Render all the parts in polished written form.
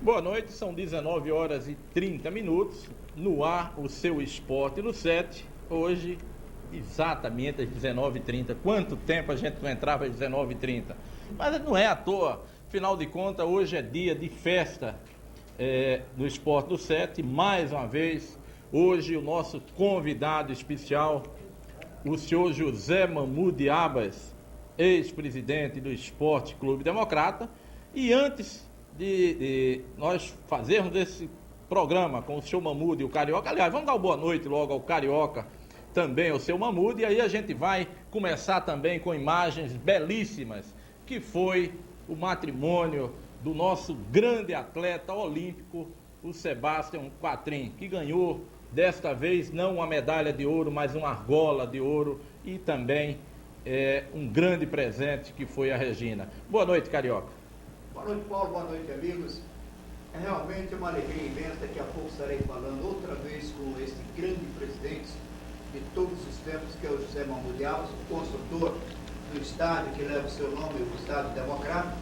Boa noite, são 19 horas e 30 minutos, no ar o seu Esporte no 7, hoje exatamente às 19h30. Quanto tempo a gente não entrava às 19h30? Mas não é à toa, afinal de contas hoje é dia de festa do Esporte no 7, mais uma vez, hoje o nosso convidado especial, o senhor José Mahmoud Abbas, ex-presidente do Esporte Clube Democrata, e antes de nós fazermos esse programa com o seu Mahmoud e o Carioca, aliás, vamos dar uma boa noite logo ao Carioca, também ao seu Mahmoud, e aí a gente vai começar também com imagens belíssimas, que foi o matrimônio do nosso grande atleta olímpico, o Sebastião Quatrin, que ganhou desta vez não uma medalha de ouro, mas uma argola de ouro e também um grande presente que foi a Regina. Boa noite, Carioca. Boa noite, Paulo. Boa noite, amigos. É realmente uma alegria imensa. Daqui a pouco estarei falando outra vez com este grande presidente de todos os tempos, que é o José Mahmoud Abbas, o construtor do estádio que leva o seu nome, o Estádio Democrata.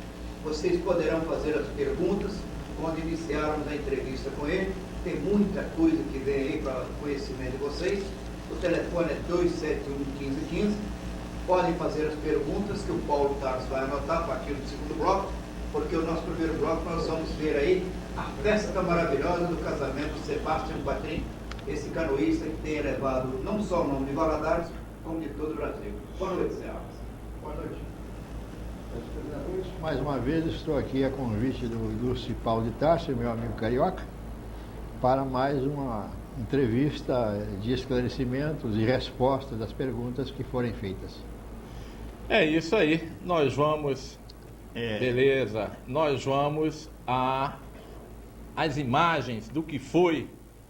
Vocês poderão fazer as perguntas quando iniciarmos a entrevista com ele. Tem muita coisa que vem aí para conhecimento de vocês. O telefone é 271-1515. Podem fazer as perguntas que o Paulo Tarso vai anotar a partir do segundo bloco, porque o nosso primeiro bloco nós vamos ver aí a festa maravilhosa do casamento do Sebastião Quatrin, esse canoísta que tem elevado não só o nome de Valadares, como de todo o Brasil. Boa noite, Zé Alves. Boa noite. Mais uma vez estou aqui a convite do Ilustre Paulo de Tarso, meu amigo Carioca, para mais uma entrevista de esclarecimentos e respostas das perguntas que forem feitas. É isso aí, nós vamos... Beleza, nós vamos às imagens do que foi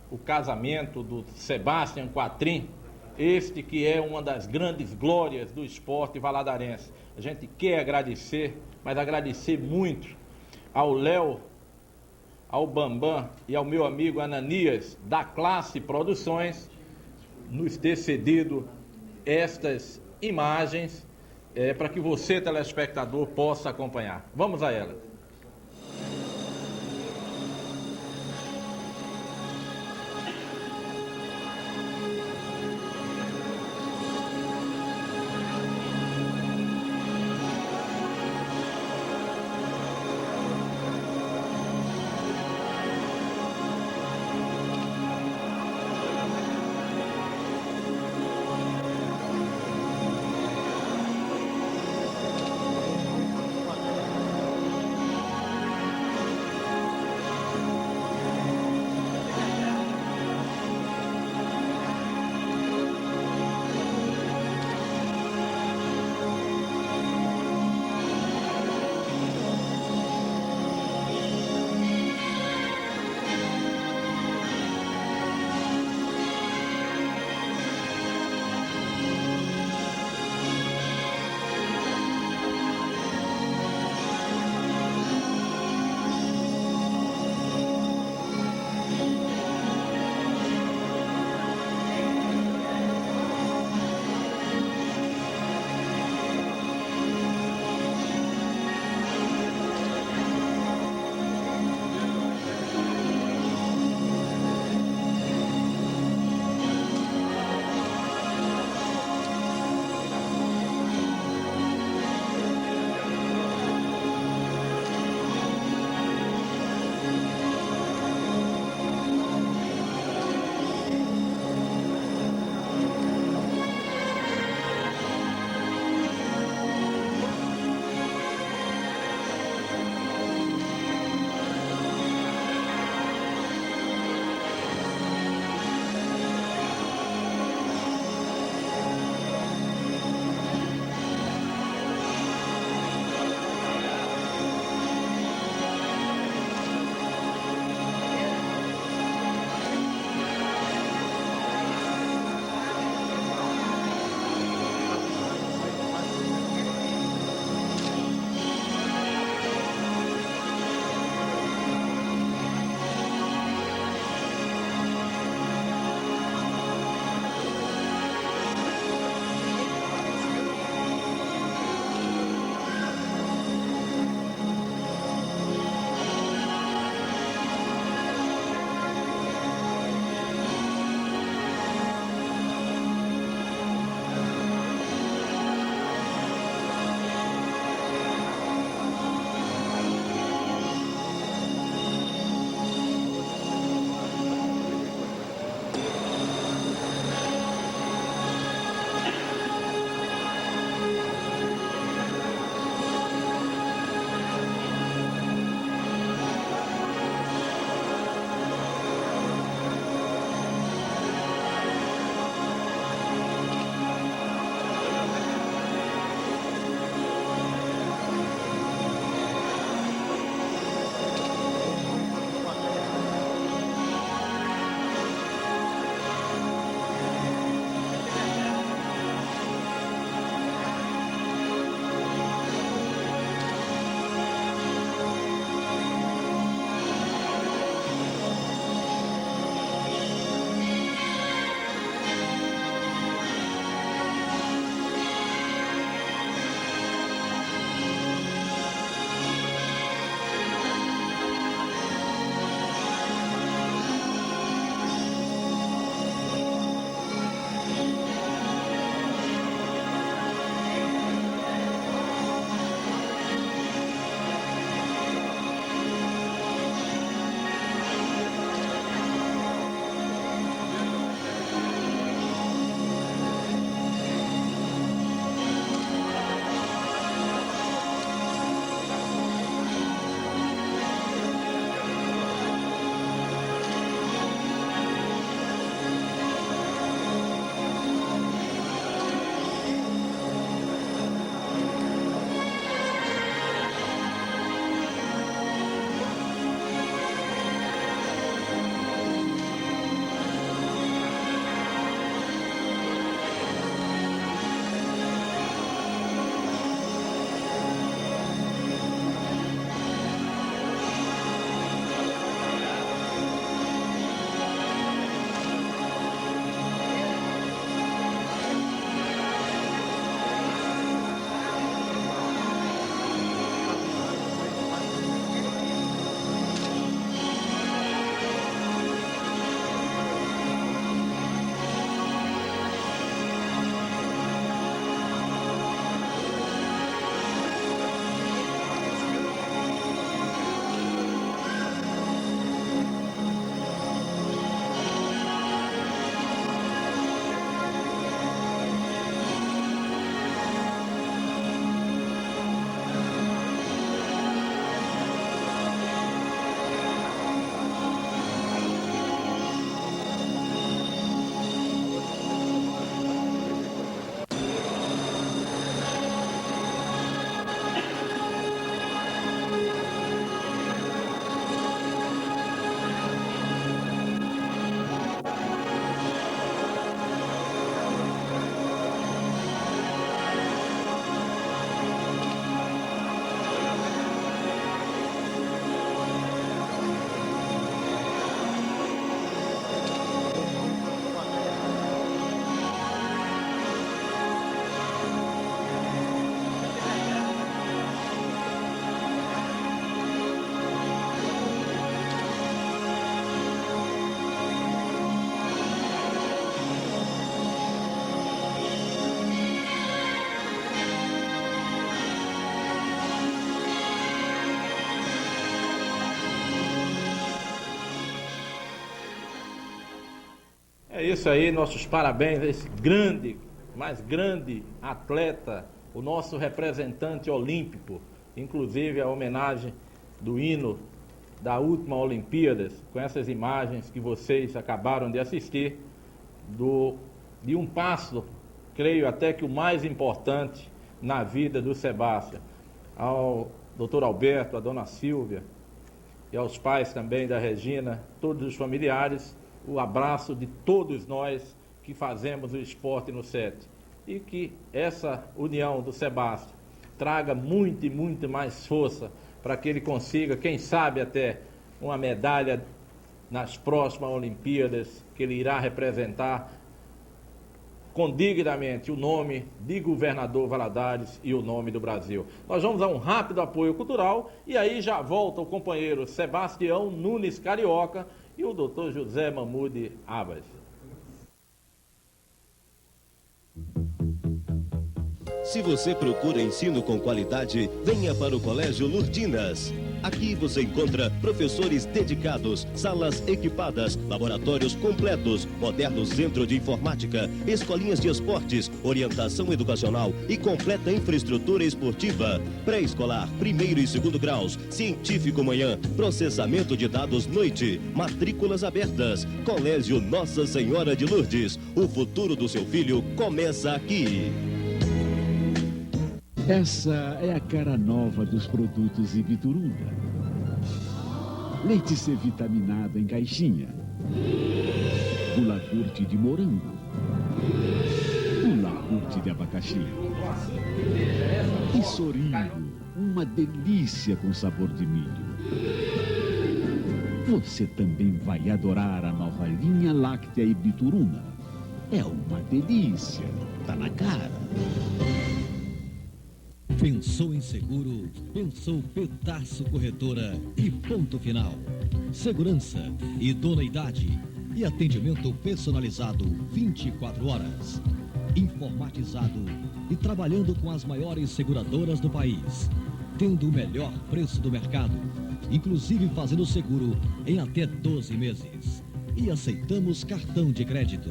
o casamento do Sebastião Quatrin, este que é uma das grandes glórias do esporte valadarense. A gente quer agradecer, mas agradecer muito ao Léo, ao Bambam e ao meu amigo Ananias, da Classe Produções, nos ter cedido estas imagens, para que você, telespectador, possa acompanhar. Vamos a elas. isso aí, nossos parabéns a esse grande, mais grande atleta, o nosso representante olímpico, inclusive a homenagem do hino da última Olimpíadas, com essas imagens que vocês acabaram de assistir, de um passo, creio até que o mais importante na vida do Sebastião. Ao doutor Alberto, à dona Silvia e aos pais também da Regina, todos os familiares, o abraço de todos nós que fazemos o esporte no SET. E que essa união do Sebastião traga muito e muito mais força para que ele consiga, quem sabe até, uma medalha nas próximas Olimpíadas, que ele irá representar condignamente o nome de Governador Valadares e o nome do Brasil. Nós vamos a um rápido apoio cultural e aí já volta o companheiro Sebastião Nunes Carioca e o doutor José Mahmoud Abbas. Se você procura ensino com qualidade, venha para o Colégio Lurdinas. Aqui você encontra professores dedicados, salas equipadas, laboratórios completos, moderno centro de informática, escolinhas de esportes, orientação educacional e completa infraestrutura esportiva. Pré-escolar, 1º e 2º graus, científico manhã, processamento de dados noite, matrículas abertas. Colégio Nossa Senhora de Lourdes. O futuro do seu filho começa aqui. Essa é a cara nova dos produtos Ibituruna. Leite C vitaminado em caixinha. O Lacurte de morango. O Lacurte de abacaxi. E Sorinho, uma delícia com sabor de milho. Você também vai adorar a nova linha láctea Ibituruna. É uma delícia, tá na cara. Pensou em seguro, pensou Pedaço Corretora e ponto final. Segurança, idoneidade e atendimento personalizado 24 horas. Informatizado e trabalhando com as maiores seguradoras do país. Tendo o melhor preço do mercado, inclusive fazendo seguro em até 12 meses. E aceitamos cartão de crédito.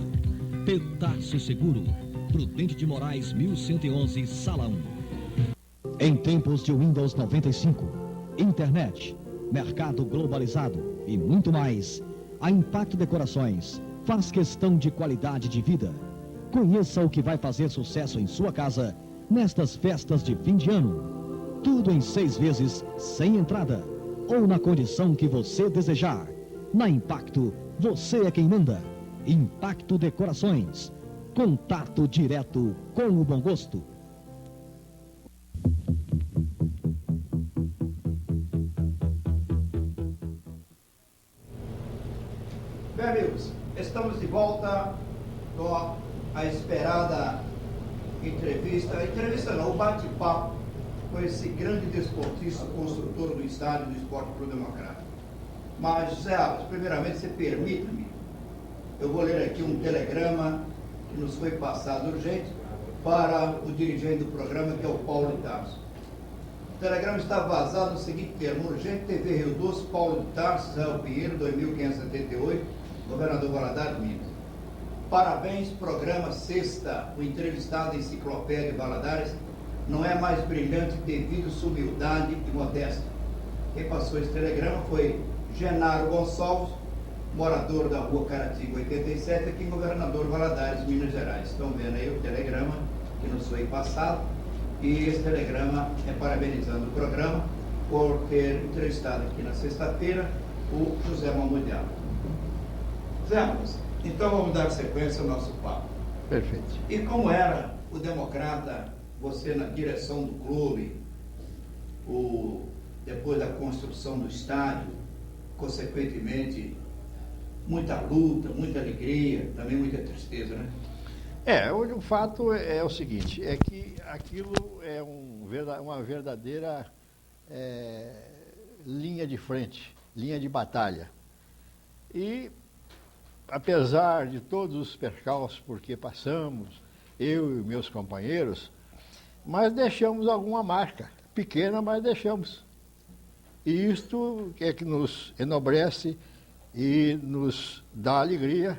Pedaço Seguro, Prudente de Moraes 1111, Sala 1. Em tempos de Windows 95, internet, mercado globalizado e muito mais, a Impacto Decorações faz questão de qualidade de vida. Conheça o que vai fazer sucesso em sua casa nestas festas de fim de ano. Tudo em 6 vezes, sem entrada, ou na condição que você desejar. Na Impacto, você é quem manda. Impacto Decorações. Contato direto com o bom gosto. Bem, amigos, estamos de volta com a esperada entrevista não, o bate-papo com esse grande desportista, construtor do estádio do Esporte Clube Democrático. Mas, José Abbas, primeiramente, você permita-me, eu vou ler aqui um telegrama que nos foi passado urgente para o dirigente do programa, que é o Paulo de Tarso. O telegrama está vazado no seguinte termo: urgente, TV Rio Doce, Paulo de Tarso, Israel Pinheiro, 2578, Governador Valadares, Minas. Parabéns, programa Sexta, o entrevistado da Enciclopédia Valadares não é mais brilhante devido sua humildade e modéstia. Quem passou esse telegrama foi Genaro Gonçalves, morador da rua Caratinga 87, aqui em Governador Valadares, Minas Gerais. Estão vendo aí o telegrama que nos foi passado, e esse telegrama é parabenizando o programa por ter entrevistado aqui na sexta-feira o José Mahmoud Abbas. José Abbas, então vamos dar sequência ao nosso papo. Perfeito. E como era o democrata, você na direção do clube, depois da construção do estádio, consequentemente, muita luta, muita alegria, também muita tristeza, né? O fato é o seguinte, é que aquilo é uma verdadeira linha de frente, linha de batalha. E, apesar de todos os percalços porque passamos, eu e meus companheiros, mas deixamos alguma marca, pequena, mas deixamos. E isto é que nos enobrece e nos dá alegria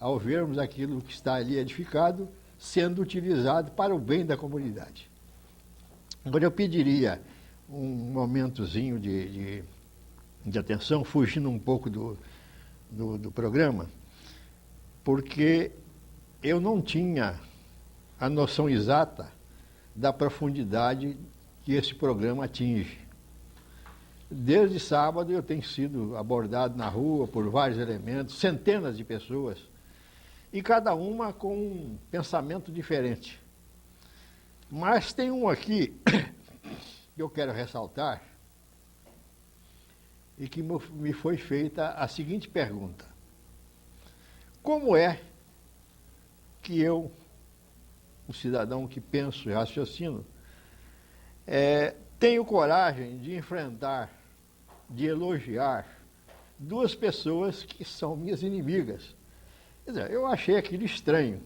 ao vermos aquilo que está ali edificado sendo utilizado para o bem da comunidade. Agora eu pediria um momentozinho de atenção, fugindo um pouco do programa, porque eu não tinha a noção exata da profundidade que esse programa atinge. Desde sábado eu tenho sido abordado na rua por vários elementos, centenas de pessoas, e cada uma com um pensamento diferente. Mas tem um aqui que eu quero ressaltar, e que me foi feita a seguinte pergunta: como é que eu, um cidadão que penso e raciocino, tenho coragem de enfrentar, de elogiar duas pessoas que são minhas inimigas? Quer dizer, eu achei aquilo estranho.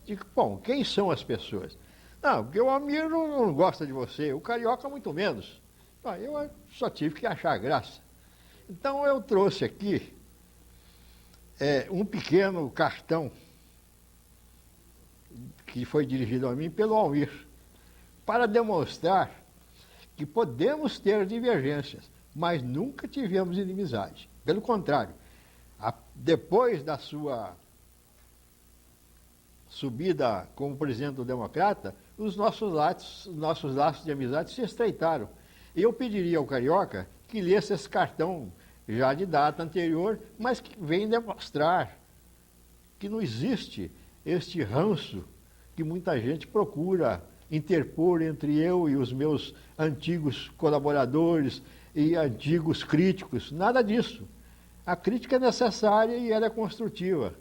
Digo, bom, quem são as pessoas? Não, porque o Almir não gosta de você, o Carioca muito menos. Eu só tive que achar graça. Então eu trouxe aqui um pequeno cartão que foi dirigido a mim pelo Almir, para demonstrar que podemos ter divergências, mas nunca tivemos inimizade. Pelo contrário, depois da sua subida como presidente do Democrata, os nossos laços de amizade se estreitaram. E eu pediria ao Carioca que lesse esse cartão já de data anterior, mas que vem demonstrar que não existe este ranço que muita gente procura interpor entre eu e os meus antigos colaboradores e antigos críticos. Nada disso. A crítica é necessária e ela é construtiva.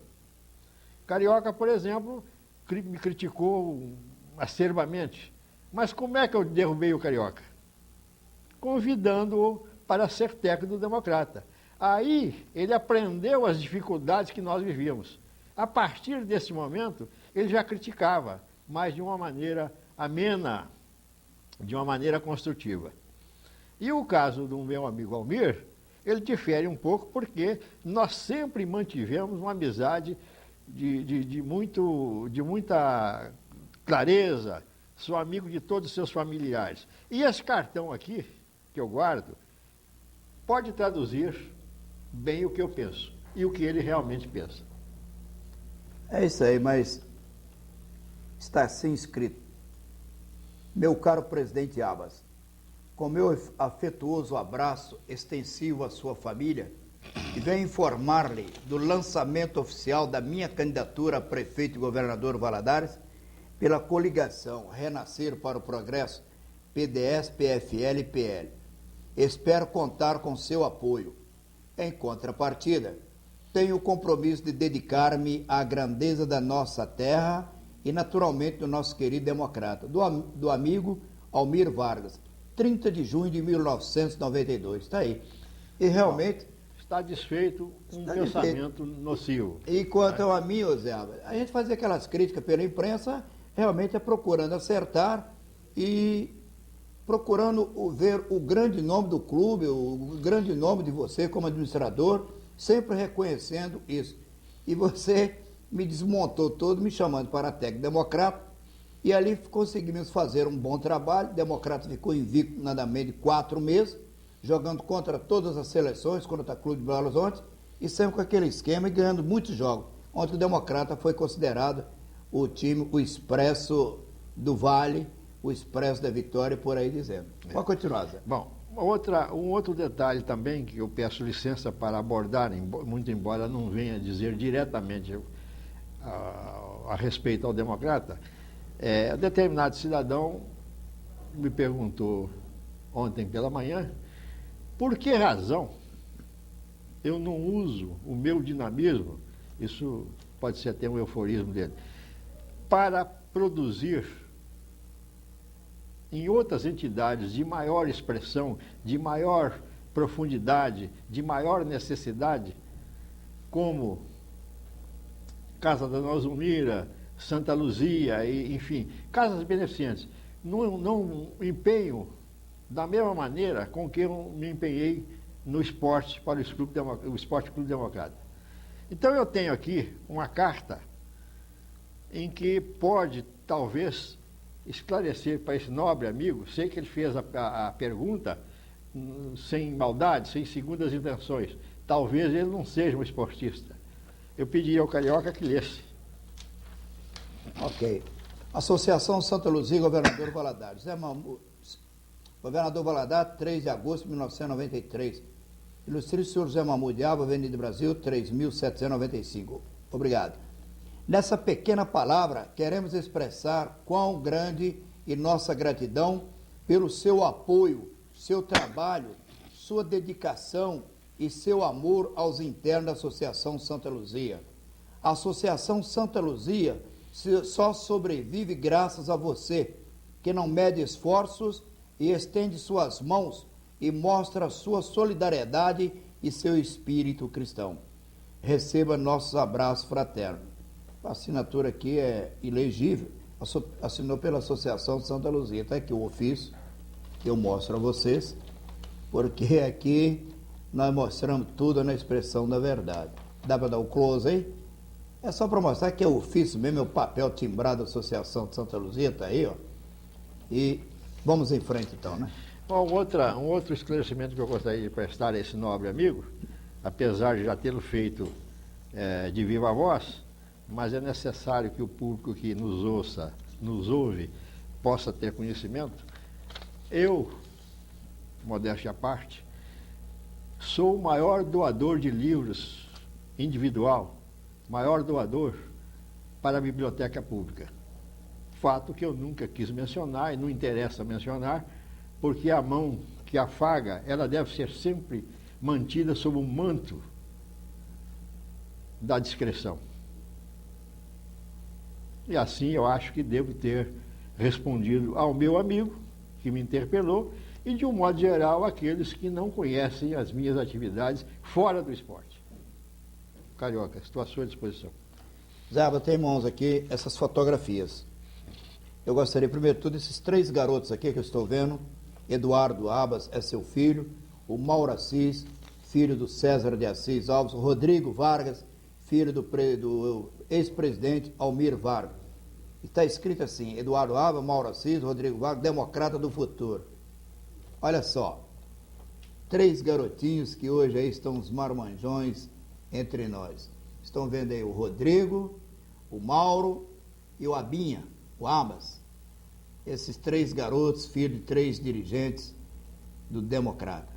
Carioca, por exemplo, me criticou acerbamente. Mas como é que eu derrubei o Carioca? Convidando-o para ser técnico do Democrata. Aí ele aprendeu as dificuldades que nós vivíamos. A partir desse momento, ele já criticava, mas de uma maneira amena, de uma maneira construtiva. E o caso do meu amigo Almir, ele difere um pouco porque nós sempre mantivemos uma amizade de muita clareza, sou amigo de todos os seus familiares. E esse cartão aqui, que eu guardo, pode traduzir bem o que eu penso e o que ele realmente pensa. É isso aí, mas está assim escrito. Meu caro presidente Abbas, com meu afetuoso abraço extensivo à sua família, e venho informar-lhe do lançamento oficial da minha candidatura a prefeito e governador Valadares pela coligação Renascer para o Progresso, PDS, PFL e PL. Espero contar com seu apoio. Em contrapartida, tenho o compromisso de dedicar-me à grandeza da nossa terra e, naturalmente, do nosso querido democrata, do amigo Almir Vargas, 30 de junho de 1992. Está aí. E realmente... Está desfeito um pensamento nocivo. E quanto a mim, Zé, a gente fazia aquelas críticas pela imprensa, realmente é procurando acertar e procurando ver o grande nome do clube, o grande nome de você como administrador, sempre reconhecendo isso. E você me desmontou todo, me chamando para técnico democrata, e ali conseguimos fazer um bom trabalho. O Democrata ficou invicto nada menos de 4 meses, jogando contra todas as seleções, contra o Clube de Belo Horizonte, e sempre com aquele esquema e ganhando muitos jogos. Ontem o Democrata foi considerado o time, o Expresso do Vale, o Expresso da Vitória, por aí dizendo. Pode continuar, Zé. Bom, um outro detalhe também que eu peço licença para abordar, muito embora não venha dizer diretamente a respeito ao Democrata, determinado cidadão me perguntou ontem pela manhã por que razão eu não uso o meu dinamismo, isso pode ser até um euforismo dele, para produzir em outras entidades de maior expressão, de maior profundidade, de maior necessidade, como Casa da Nova Zulmira, Santa Luzia, enfim, casas beneficentes. Não empenho da mesma maneira com que eu me empenhei no esporte para o Esporte Clube Democrata. Então eu tenho aqui uma carta em que pode, talvez, esclarecer para esse nobre amigo, sei que ele fez a pergunta sem maldade, sem segundas intenções, talvez ele não seja um esportista. Eu pedi ao Carioca que lesse. Ok. Associação Santa Luzia, Governador Valadares. Governador Valadares, 3 de agosto de 1993. Ilustríssimo senhor José Mahmoud Alba, Avenida Brasil, 3.795. Obrigado. Nessa pequena palavra, queremos expressar quão grande e nossa gratidão pelo seu apoio, seu trabalho, sua dedicação e seu amor aos internos da Associação Santa Luzia. A Associação Santa Luzia só sobrevive graças a você, que não mede esforços e estende suas mãos e mostra sua solidariedade e seu espírito cristão. Receba nossos abraços fraternos. A assinatura aqui é ilegível, assinou pela Associação Santa Luzia. Está aqui o ofício que eu mostro a vocês, porque aqui nós mostramos tudo na expressão da verdade. Dá para dar o close aí? É só para mostrar que é o ofício mesmo, é o papel timbrado da Associação de Santa Luzia, está aí, ó. E vamos em frente então, né? Bom, um outro esclarecimento que eu gostaria de prestar a esse nobre amigo, apesar de já tê-lo feito de viva voz, mas é necessário que o público que nos ouve, possa ter conhecimento. Eu, modéstia à parte, sou o maior doador de livros individual, maior doador para a biblioteca pública. Fato que eu nunca quis mencionar e não interessa mencionar, porque a mão que afaga, ela deve ser sempre mantida sob um manto da discrição. E assim eu acho que devo ter respondido ao meu amigo, que me interpelou, e de um modo geral àqueles que não conhecem as minhas atividades fora do esporte. Carioca, estou à sua disposição. Zé, eu tenho em mãos aqui essas fotografias. Eu gostaria, primeiro de tudo, esses 3 garotos aqui que eu estou vendo. Eduardo Abas é seu filho, o Mauro Assis, filho do César de Assis Alves, o Rodrigo Vargas, filho do ex-presidente Almir Vargas. Está escrito assim: Eduardo Abas, Mauro Assis, Rodrigo Vargas, democrata do futuro. Olha só, 3 garotinhos que hoje aí estão os marmanjões entre nós. Estão vendo aí o Rodrigo, o Mauro e o Abinha, o Abas. Esses 3 garotos, filhos de 3 dirigentes do Democrata.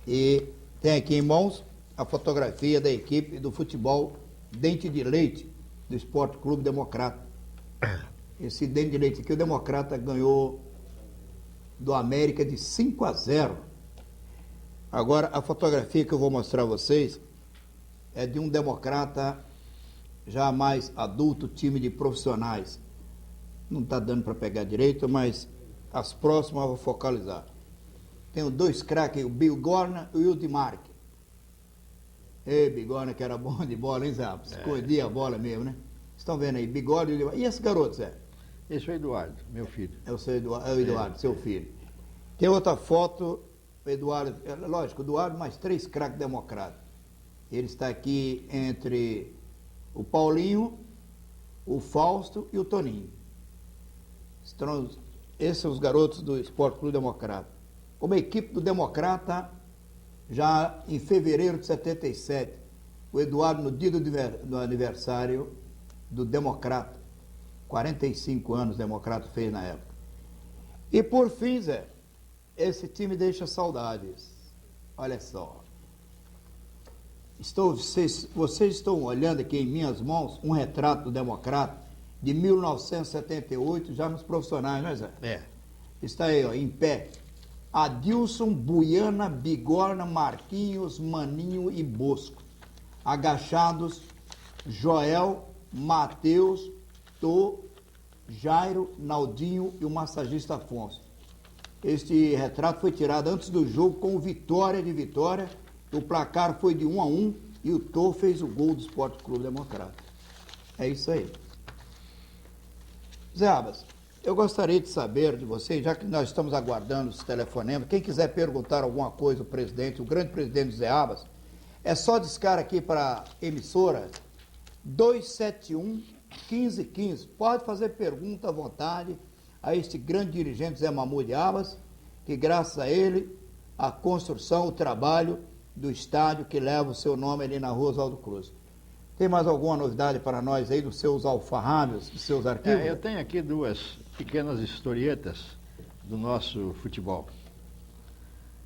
E tem aqui em mãos a fotografia da equipe do futebol Dente de Leite, do Esporte Clube Democrata. Esse Dente de Leite aqui, o Democrata ganhou do América de 5-0. Agora, a fotografia que eu vou mostrar a vocês é de um Democrata já mais adulto, time de profissionais. Não está dando para pegar direito, mas as próximas eu vou focalizar. Tenho 2 craques, o Bigorna e o Wildemark. Ei, Bigorna, que era bom de bola, hein, Zé? Escondia a bola mesmo, né? Estão vendo aí, Bigorna e Wildemark. E esse garoto, Zé? Esse é o Eduardo, meu filho. É o Eduardo, seu filho. Tem outra foto, Eduardo, lógico, Eduardo mais 3 craques democratas. Ele está aqui entre o Paulinho, o Fausto e o Toninho. Esses são os garotos do Esporte Clube Democrata. Como equipe do Democrata, já em fevereiro de 77, o Eduardo, no dia do aniversário do Democrata, 45 anos o Democrata fez na época. E por fim, Zé, esse time deixa saudades. Olha só. Vocês estão olhando aqui em minhas mãos um retrato do Democrata de 1978, já nos profissionais, né, Zé? É. Está aí, ó, em pé. Adilson, Buiana, Bigorna, Marquinhos, Maninho e Bosco. Agachados, Joel, Matheus, Tô, Jairo, Naldinho e o massagista Afonso. Este retrato foi tirado antes do jogo com o Vitória de Vitória. O placar foi de 1-1 e o Tô fez o gol do Esporte Clube Democrata. É isso aí. Zé Abas, eu gostaria de saber de vocês, já que nós estamos aguardando os telefonemas, quem quiser perguntar alguma coisa ao presidente, o grande presidente Zé Abas, É só discar aqui para a emissora 271-1515. Pode fazer pergunta à vontade a este grande dirigente Zé Mahmoud Abbas, que graças a ele, a construção, o trabalho do estádio que leva o seu nome ali na Rua Oswaldo Cruz. Tem mais alguma novidade para nós aí dos seus alfarrábios, dos seus arquivos? Eu tenho aqui duas pequenas historietas do nosso futebol.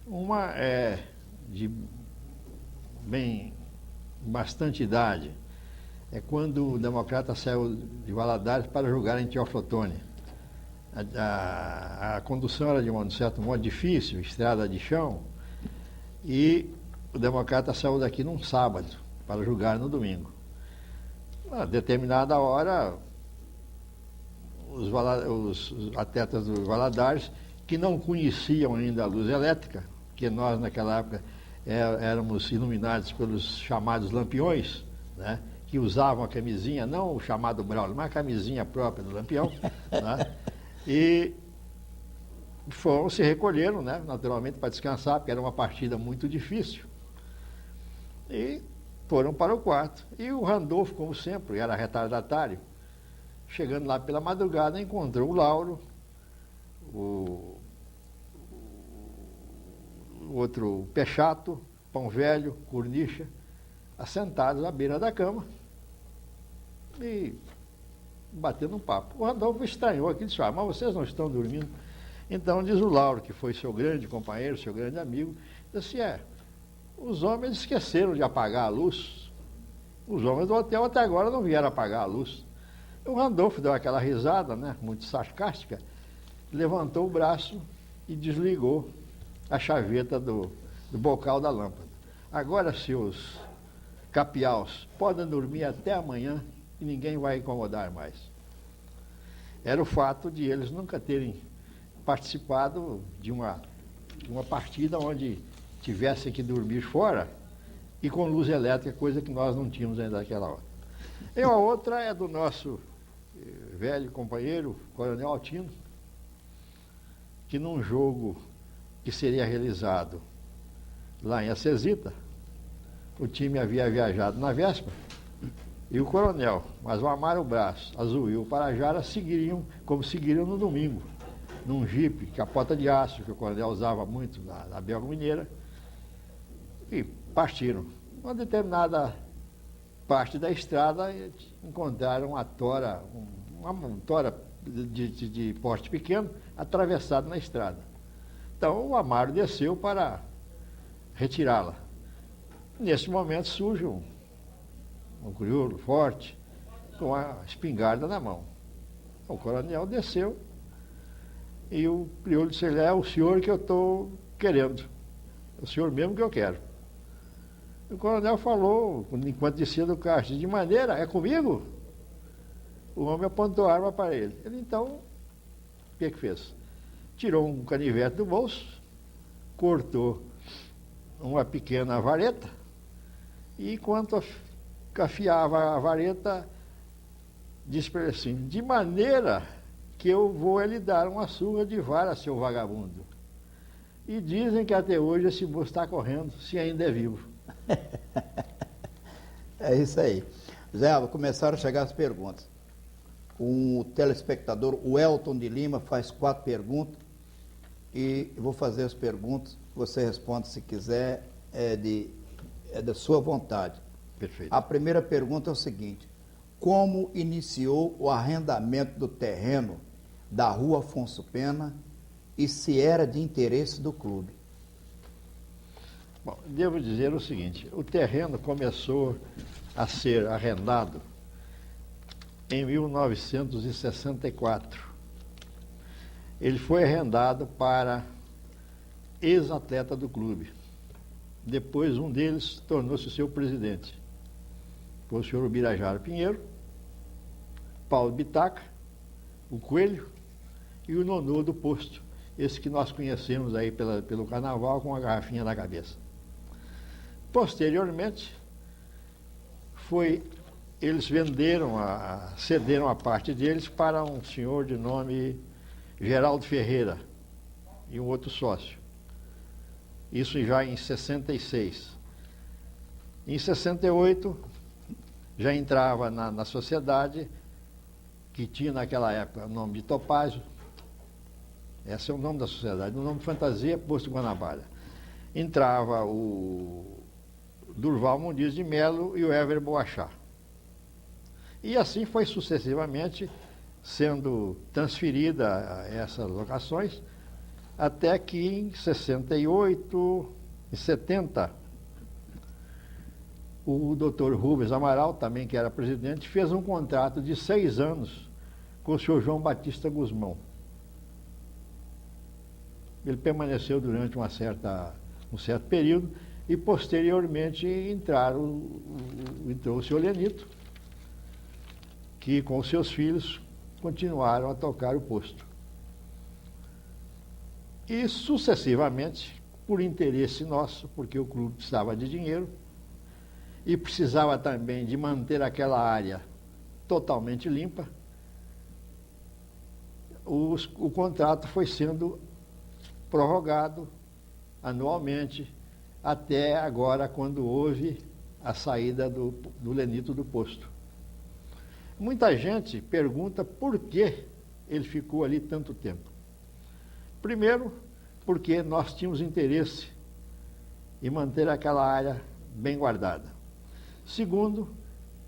Uma é de bastante idade. É quando o Democrata saiu de Valadares para jogar em Teoflotone. A condução era de certo modo difícil, estrada de chão, e o Democrata saiu daqui num sábado para jogar no domingo. A determinada hora, os atletas do Valadares, que não conheciam ainda a luz elétrica, que nós naquela época éramos iluminados pelos chamados lampiões, né, que usavam a camisinha, não o chamado Braulio, mas a camisinha própria do lampião, né, e se recolheram, né, naturalmente, para descansar, porque era uma partida muito difícil. E foram para o quarto. E o Randolfo, como sempre, era retardatário. Chegando lá pela madrugada, encontrou o Lauro, o outro Pechato, Pão Velho, Cornicha, assentados à beira da cama e batendo um papo. O Randolfo estranhou aquilo e disse: mas vocês não estão dormindo? Então diz o Lauro, que foi seu grande companheiro, seu grande amigo, disse: os homens esqueceram de apagar a luz. Os homens do hotel até agora não vieram apagar a luz. O Randolfo deu aquela risada, né, muito sarcástica, levantou o braço e desligou a chaveta do bocal da lâmpada. Agora, seus capiaus, podem dormir até amanhã e ninguém vai incomodar mais. Era o fato de eles nunca terem participado de uma partida onde tivessem que dormir fora e com luz elétrica, coisa que nós não tínhamos ainda naquela hora. E a outra é do nosso velho companheiro, Coronel Altino, que num jogo que seria realizado lá em Acesita, o time havia viajado na véspera, e o Coronel, mas o Amaro Brás, Azul e o Parajara seguiriam como seguiriam no domingo, num jipe, capota de aço, que o Coronel usava muito na Belga Mineira, e partiram. Uma determinada parte da estrada, encontraram uma tora de porte pequeno, atravessada na estrada. Então o Amaro desceu para retirá-la. Nesse momento surge um crioulo forte, com a espingarda na mão. O coronel desceu e o crioulo disse: é o senhor que eu estou querendo, é o senhor mesmo que eu quero. O coronel falou, enquanto descia do carro: de maneira, é comigo? O homem apontou a arma para ele. Ele então, o que fez? Tirou um canivete do bolso, cortou uma pequena vareta, e enquanto afiava a vareta, disse para ele assim: de maneira que eu vou lhe dar uma surra de vara, seu vagabundo. E dizem que até hoje esse moço está correndo, se ainda é vivo. É isso aí. Zé, começaram a chegar as perguntas. Um telespectador, o Elton de Lima, faz 4 perguntas e eu vou fazer as perguntas, você responde se quiser, é da sua vontade. Perfeito. A primeira pergunta é o seguinte: como iniciou o arrendamento do terreno da Rua Afonso Pena e se era de interesse do clube? Bom, devo dizer o seguinte: o terreno começou a ser arrendado em 1964. Ele foi arrendado para ex-atleta do clube. Depois um deles tornou-se seu presidente. Foi o senhor Ubirajara Pinheiro, Paulo Bitaca, o Coelho e o Nonô do Posto, esse que nós conhecemos aí pelo carnaval com a garrafinha na cabeça. Posteriormente, eles cederam a parte deles para um senhor de nome Geraldo Ferreira e um outro sócio. Isso já em 66. Em 68, já entrava na sociedade, que tinha naquela época o nome de Topázio. Esse é o nome da sociedade. O nome de fantasia, Posto Guanabara. Entrava o Durval Muniz de Melo e o Éver Boachá. E assim foi sucessivamente sendo transferida a essas locações, até que em 68 e 70, o doutor Rubens Amaral, também que era presidente, fez um contrato de 6 anos com o senhor João Batista Guzmão. Ele permaneceu durante um certo período e, posteriormente, entrou o senhor Lenito, que, com os seus filhos, continuaram a tocar o posto. E, sucessivamente, por interesse nosso, porque o clube precisava de dinheiro e precisava também de manter aquela área totalmente limpa, o contrato foi sendo prorrogado anualmente até agora, quando houve a saída do Lenito do posto. Muita gente pergunta por que ele ficou ali tanto tempo. Primeiro, porque nós tínhamos interesse em manter aquela área bem guardada. Segundo,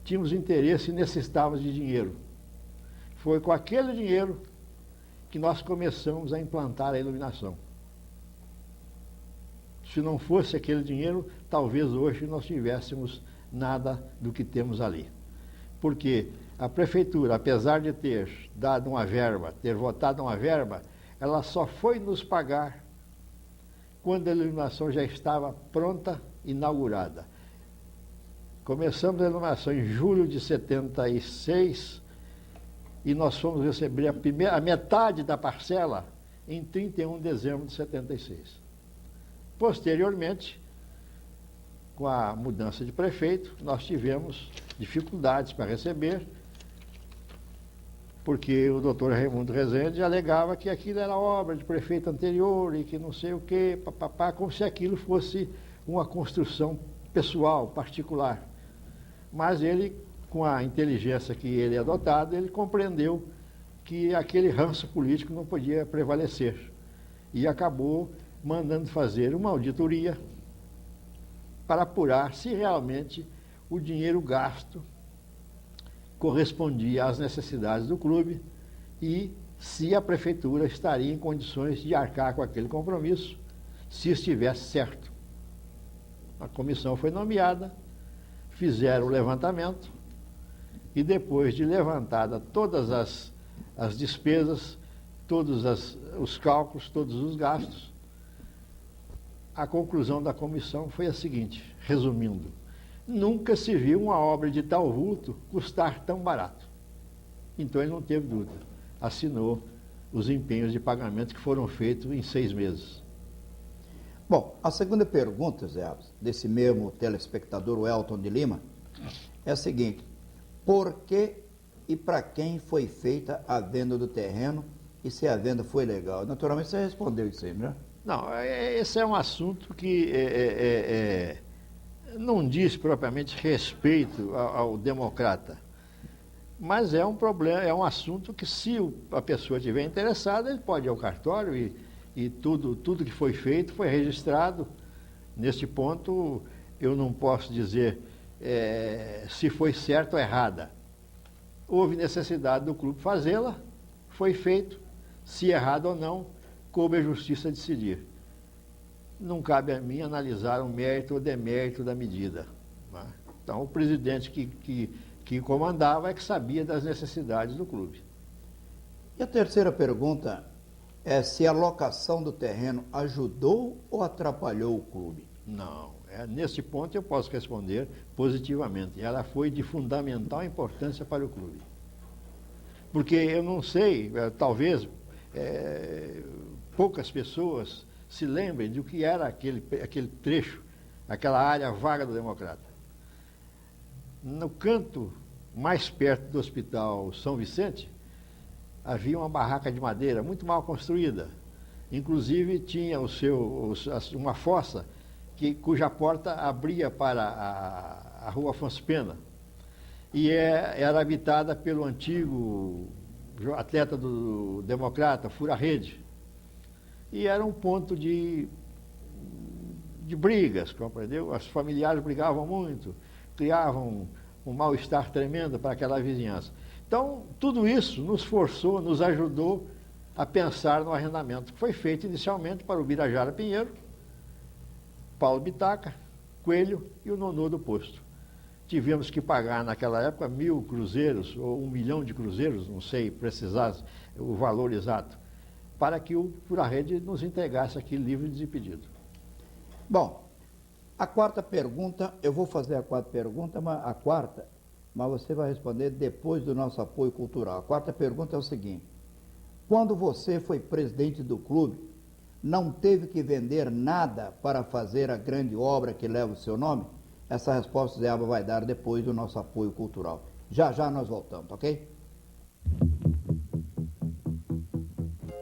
tínhamos interesse e necessitávamos de dinheiro. Foi com aquele dinheiro que nós começamos a implantar a iluminação. Se não fosse aquele dinheiro, talvez hoje nós tivéssemos nada do que temos ali. Porque a prefeitura, apesar de ter dado uma verba, ter votado uma verba, ela só foi nos pagar quando a iluminação já estava pronta, inaugurada. Começamos a iluminação em julho de 76 e nós fomos receber a metade da parcela em 31 de dezembro de 76. Posteriormente, com a mudança de prefeito, nós tivemos dificuldades para receber, porque o doutor Raimundo Rezende alegava que aquilo era obra de prefeito anterior e que não sei o quê, papapá, como se aquilo fosse uma construção pessoal, particular. Mas ele, com a inteligência que ele adotado, ele compreendeu que aquele ranço político não podia prevalecer e acabou mandando fazer uma auditoria para apurar se realmente o dinheiro gasto correspondia às necessidades do clube e se a prefeitura estaria em condições de arcar com aquele compromisso, se estivesse certo. A comissão foi nomeada, fizeram o levantamento e depois de levantada todas as despesas, todos os cálculos, todos os gastos, a conclusão da comissão foi a seguinte, resumindo: nunca se viu uma obra de tal vulto custar tão barato. Então ele não teve dúvida, assinou os empenhos de pagamento que foram feitos em 6 meses. Bom, a segunda pergunta, Zé Alves, desse mesmo telespectador, o Elton de Lima, é a seguinte: por que e para quem foi feita a venda do terreno e se a venda foi legal? Naturalmente você respondeu isso aí, né? Não, esse é um assunto que não diz propriamente respeito ao democrata, mas é um problema, é um assunto que, se a pessoa estiver interessada, ele pode ir ao cartório e tudo que foi feito foi registrado. Neste ponto, eu não posso dizer se foi certo ou errada. Houve necessidade do clube fazê-la, foi feito, se errado ou não, coube a justiça decidir. Não cabe a mim analisar o mérito ou demérito da medida. Né? Então, o presidente que comandava é que sabia das necessidades do clube. E a terceira pergunta é se a locação do terreno ajudou ou atrapalhou o clube? Não, nesse ponto eu posso responder positivamente. Ela foi de fundamental importância para o clube. Porque eu não sei, talvez poucas pessoas se lembrem do que era aquele trecho, aquela área vaga do Democrata. No canto mais perto do Hospital São Vicente, havia uma barraca de madeira muito mal construída. Inclusive tinha uma fossa cuja porta abria para a Rua Afonso Pena, e era habitada pelo antigo atleta do Democrata, Fura-Rede, e era um ponto de brigas, compreendeu? Os familiares brigavam muito, criavam um mal-estar tremendo para aquela vizinhança. Então, tudo isso nos forçou, nos ajudou a pensar no arrendamento, que foi feito inicialmente para o Birajara Pinheiro, Paulo Bitaca, Coelho e o Nonô do Posto. Tivemos que pagar naquela época 1.000 cruzeiros, ou 1 milhão de cruzeiros, não sei precisar o valor exato, para que o Fura-Rede nos entregasse aqui livre e desimpedido. Bom, a quarta pergunta, eu vou fazer a quarta pergunta, mas você vai responder depois do nosso apoio cultural. A quarta pergunta é o seguinte: quando você foi presidente do clube, não teve que vender nada para fazer a grande obra que leva o seu nome? Essa resposta o Zé Aba vai dar depois do nosso apoio cultural. Já já nós voltamos, ok?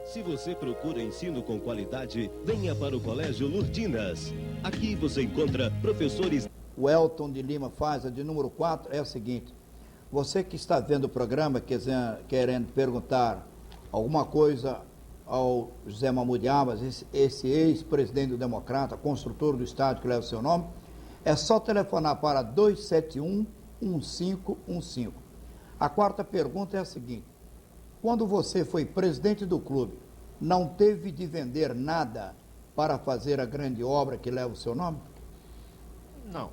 Se você procura ensino com qualidade, venha para o Colégio Lurdinas. Aqui você encontra professores... O Elton de Lima faz, a de número 4, é o seguinte: você que está vendo o programa, querendo perguntar alguma coisa ao José Mahmoud Abbas, esse ex-presidente do Democrata, construtor do estádio que leva o seu nome, é só telefonar para 271-1515. A quarta pergunta é a seguinte: quando você foi presidente do clube, não teve de vender nada para fazer a grande obra que leva o seu nome? Não,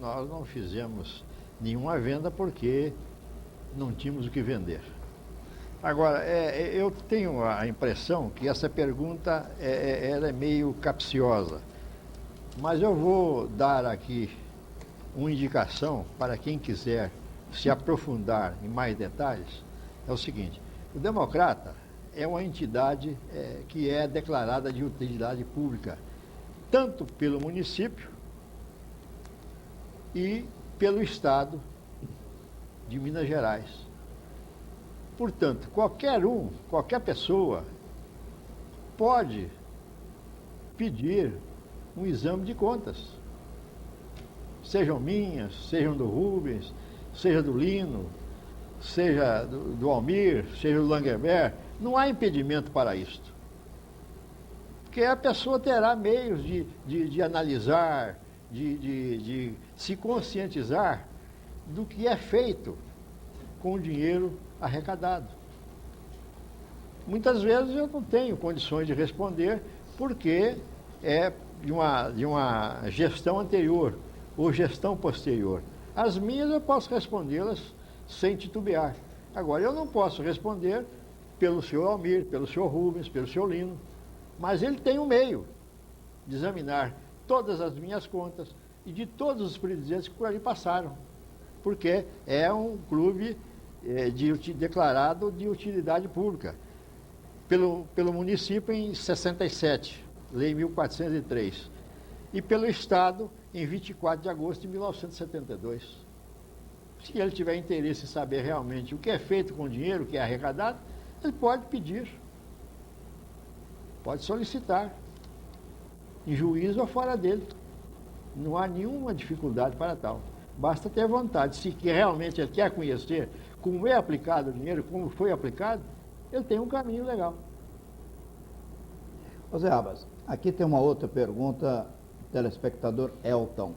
nós não fizemos nenhuma venda porque não tínhamos o que vender. Agora, eu tenho a impressão que essa pergunta ela é meio capciosa, mas eu vou dar aqui uma indicação para quem quiser se aprofundar em mais detalhes. É o seguinte: o Democrata é uma entidade que é declarada de utilidade pública, tanto pelo município e pelo Estado de Minas Gerais. Portanto, qualquer pessoa pode pedir um exame de contas, sejam minhas, sejam do Rubens, seja do Lino, seja do Almir, seja do Langerber. Não há impedimento para isto, porque a pessoa terá meios de analisar, de se conscientizar do que é feito com o dinheiro arrecadado. Muitas vezes eu não tenho condições de responder porque é de uma gestão anterior ou gestão posterior. As minhas eu posso respondê-las sem titubear. Agora, eu não posso responder pelo senhor Almir, pelo senhor Rubens, pelo senhor Lino, mas ele tem um meio de examinar todas as minhas contas e de todos os presidentes que por ali passaram, porque é um clube declarado de utilidade pública pelo município em 67, Lei 1403, e pelo Estado em 24 de agosto de 1972. Se ele tiver interesse em saber realmente o que é feito com o dinheiro que é arrecadado, ele pode pedir, pode solicitar, em juízo ou fora dele. Não há nenhuma dificuldade para tal. Basta ter vontade. Se realmente ele quer conhecer como é aplicado o dinheiro, como foi aplicado, ele tem um caminho legal. José Abbas, aqui tem uma outra pergunta, telespectador Elton.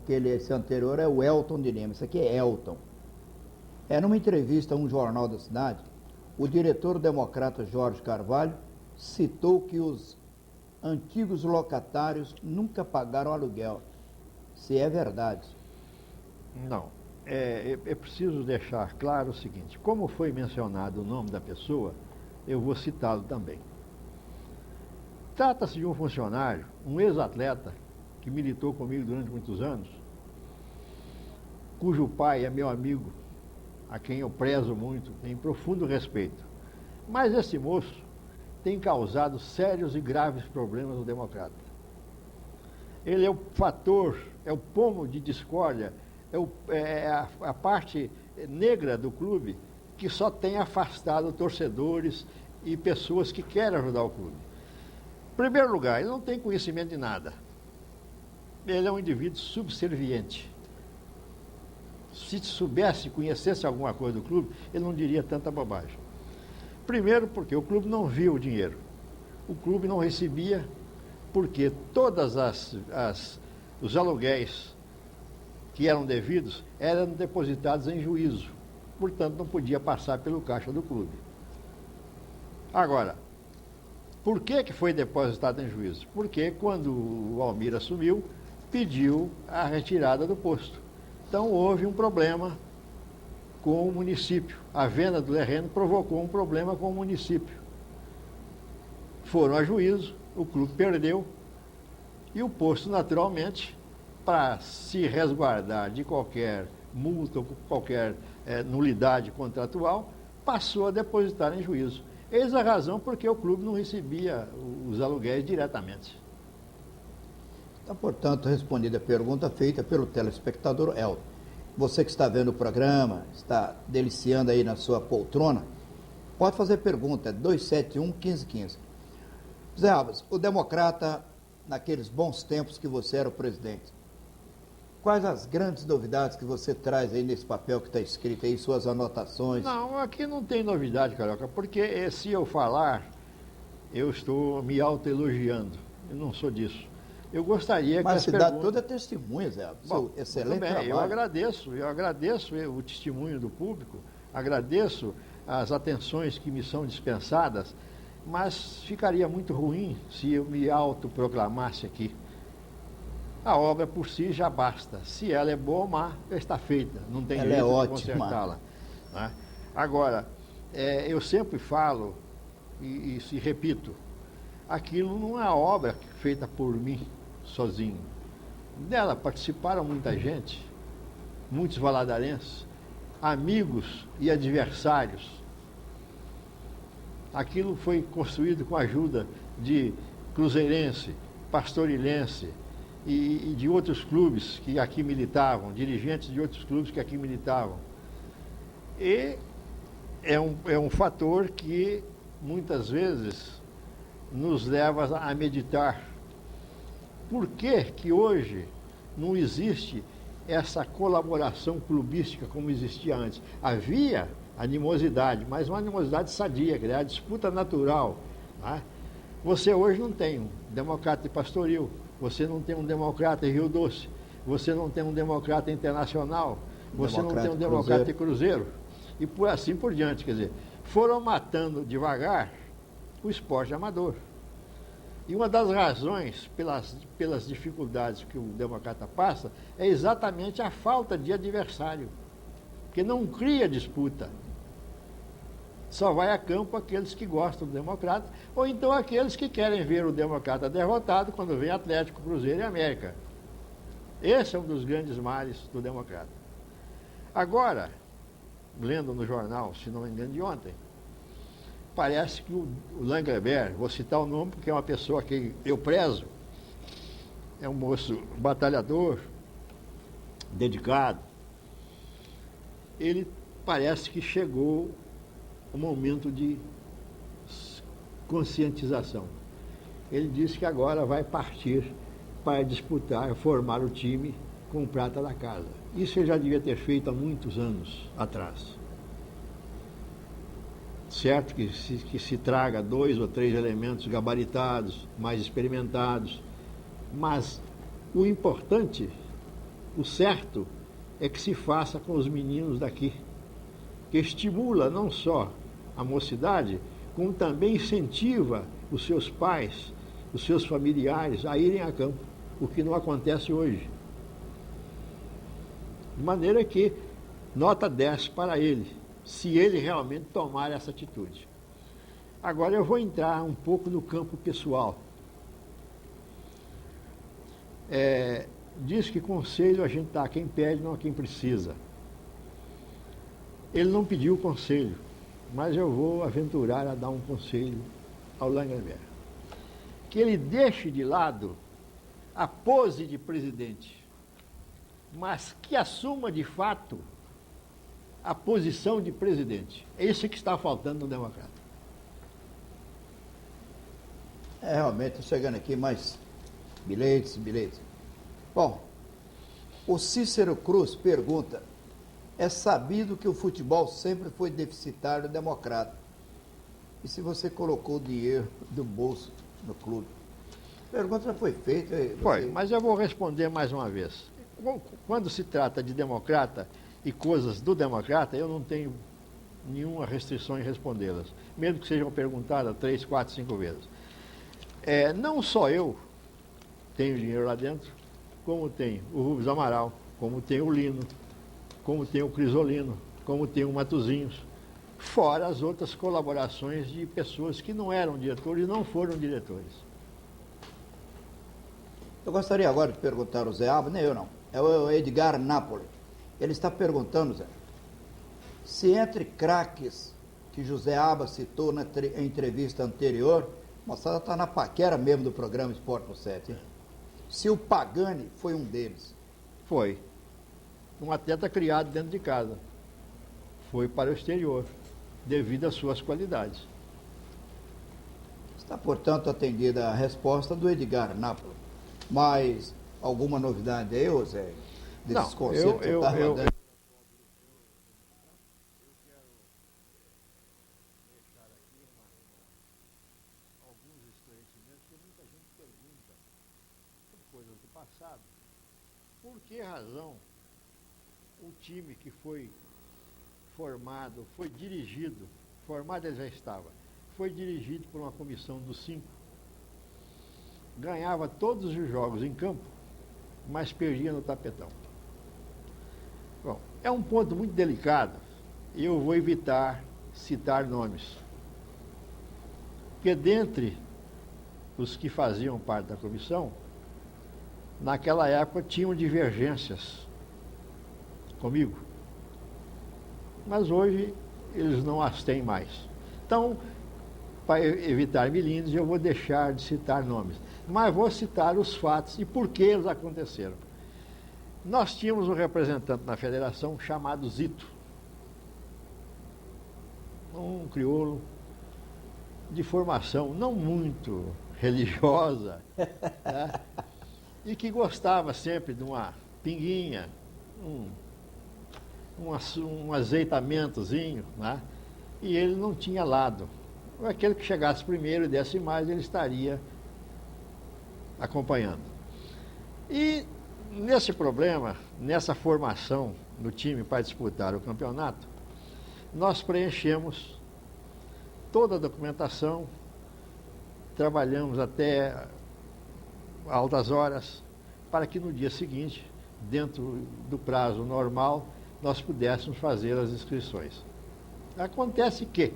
Esse anterior é o Elton de Lima, esse aqui é Elton. Numa entrevista a um jornal da cidade, o diretor democrata Jorge Carvalho citou que os antigos locatários nunca pagaram aluguel. Se é verdade? Não. É preciso deixar claro o seguinte: como foi mencionado o nome da pessoa, eu vou citá-lo também. Trata-se de um funcionário, um ex-atleta, que militou comigo durante muitos anos, cujo pai é meu amigo, a quem eu prezo muito, tenho profundo respeito. Mas esse moço tem causado sérios e graves problemas no Democrata. Ele é o fator, é o pomo de discórdia, é a parte negra do clube que só tem afastado torcedores e pessoas que querem ajudar o clube. Em primeiro lugar, ele não tem conhecimento de nada. ele é um indivíduo subserviente. Se soubesse, conhecesse alguma coisa do clube, ele não diria tanta bobagem. Primeiro, porque o clube não via o dinheiro. O clube não recebia, porque todas os aluguéis que eram devidos eram depositados em juízo. Portanto, não podia passar pelo caixa do clube. Agora, por que foi depositado em juízo? Porque quando o Almir assumiu, pediu a retirada do posto. Então houve um problema com o município. A venda do terreno provocou um problema com o município. Foram a juízo, o clube perdeu e o posto, naturalmente, para se resguardar de qualquer multa ou qualquer nulidade contratual, passou a depositar em juízo. Eis a razão porque o clube não recebia os aluguéis diretamente. Está, portanto, respondida a pergunta feita pelo telespectador Elton. Você que está vendo o programa, está deliciando aí na sua poltrona, pode fazer pergunta, é 271-1515. Zé Alves, o Democrata, naqueles bons tempos que você era o presidente, quais as grandes novidades que você traz aí nesse papel que está escrito aí, suas anotações? Não, aqui não tem novidade, Carioca, porque se eu falar, eu estou me autoelogiando. Eu não sou disso. Eu gostaria que Mas a cidade perguntas... toda é testemunha, Zé Alves. Seu excelente bem, trabalho. eu agradeço o testemunho do público, agradeço as atenções que me são dispensadas, mas ficaria muito ruim se eu me autoproclamasse aqui. A obra por si já basta. Se ela é boa ou má, está feita. Não tem jeito de consertá-la. Né? Agora, eu sempre falo e se repito, aquilo não é uma obra feita por mim sozinho. Dela participaram muita gente, muitos valadarenses, amigos e adversários. Aquilo foi construído com a ajuda de cruzeirense, pastorilense e de outros clubes que aqui militavam, dirigentes de outros clubes que aqui militavam. E é um fator que muitas vezes nos leva a meditar. Por que hoje não existe essa colaboração clubística como existia antes? Havia animosidade, mas uma animosidade sadia, que é a disputa natural. Né? Você hoje não tem um democrata de Pastoril, você não tem um democrata em Rio Doce, você não tem um democrata internacional, você não tem um democrata de Cruzeiro, e assim por diante. Quer dizer, foram matando devagar o esporte amador. E uma das razões pelas dificuldades que o democrata passa é exatamente a falta de adversário, porque não cria disputa. Só vai a campo aqueles que gostam do democrata, ou então aqueles que querem ver o democrata derrotado quando vem Atlético, Cruzeiro e América. Esse é um dos grandes males do democrata. Agora, lendo no jornal, se não me engano, de ontem, parece que o Langerberg, vou citar o nome porque é uma pessoa que eu prezo, é um moço batalhador, dedicado. Ele parece que chegou o momento de conscientização. Ele disse que agora vai partir para disputar, formar o time com o prata da casa. Isso ele já devia ter feito há muitos anos atrás. Certo que se traga 2 ou 3 elementos gabaritados, mais experimentados, mas o importante, o certo, é que se faça com os meninos daqui, que estimula não só a mocidade, como também incentiva os seus pais, os seus familiares a irem a campo, o que não acontece hoje. De maneira que, nota 10 para ele, se ele realmente tomar essa atitude. Agora eu vou entrar um pouco no campo pessoal. Diz que conselho a gente dá a quem pede, não a quem precisa. Ele não pediu conselho, mas eu vou aventurar a dar um conselho ao Langerberg. Que ele deixe de lado a pose de presidente, mas que assuma de fato a posição de presidente. É isso que está faltando no democrata. Realmente, chegando aqui mais bilhetes. Bom, o Cícero Cruz pergunta: é sabido que o futebol sempre foi deficitário democrata. E se você colocou dinheiro do bolso no clube? A pergunta já foi feita. Foi, mas eu vou responder mais uma vez. Quando se trata de democrata e coisas do democrata, eu não tenho nenhuma restrição em respondê-las, mesmo que sejam perguntadas 3, 4, 5 vezes. Não só eu tenho dinheiro lá dentro, como tem o Rubens Amaral, como tem o Lino, como tem o Crisolino, como tem o Matuzinhos, fora as outras colaborações de pessoas que não eram diretores e não foram diretores. Eu gostaria agora de perguntar ao Zé Aba, nem eu não, é o Edgar Napoli. Ele está perguntando, Zé, se entre craques que José Aba citou na entrevista anterior, a moçada está na paquera mesmo do programa Esporte no 7, hein? Se o Pagani foi um deles. Foi. Um atleta criado dentro de casa. Foi para o exterior, devido às suas qualidades. Está, portanto, atendida a resposta do Edgar Napoli. Mas alguma novidade aí, Zé? Desses conceitos que está rodando? Por que razão o time que foi formado, foi dirigido, formado ele já estava, foi dirigido por uma comissão dos 5, ganhava todos os jogos em campo, mas perdia no tapetão? Bom, é um ponto muito delicado e eu vou evitar citar nomes. Porque dentre os que faziam parte da comissão, naquela época tinham divergências comigo, mas hoje eles não as têm mais. Então, para evitar milímetros, eu vou deixar de citar nomes, mas vou citar os fatos e por que eles aconteceram. Nós tínhamos um representante na federação chamado Zito, um crioulo de formação não muito religiosa, né? E que gostava sempre de uma pinguinha, um azeitamentozinho, né? E ele não tinha lado. Aquele que chegasse primeiro e desse mais, ele estaria acompanhando. E nesse problema, nessa formação do time para disputar o campeonato, nós preenchemos toda a documentação, trabalhamos até altas horas, para que no dia seguinte, dentro do prazo normal, nós pudéssemos fazer as inscrições. Acontece que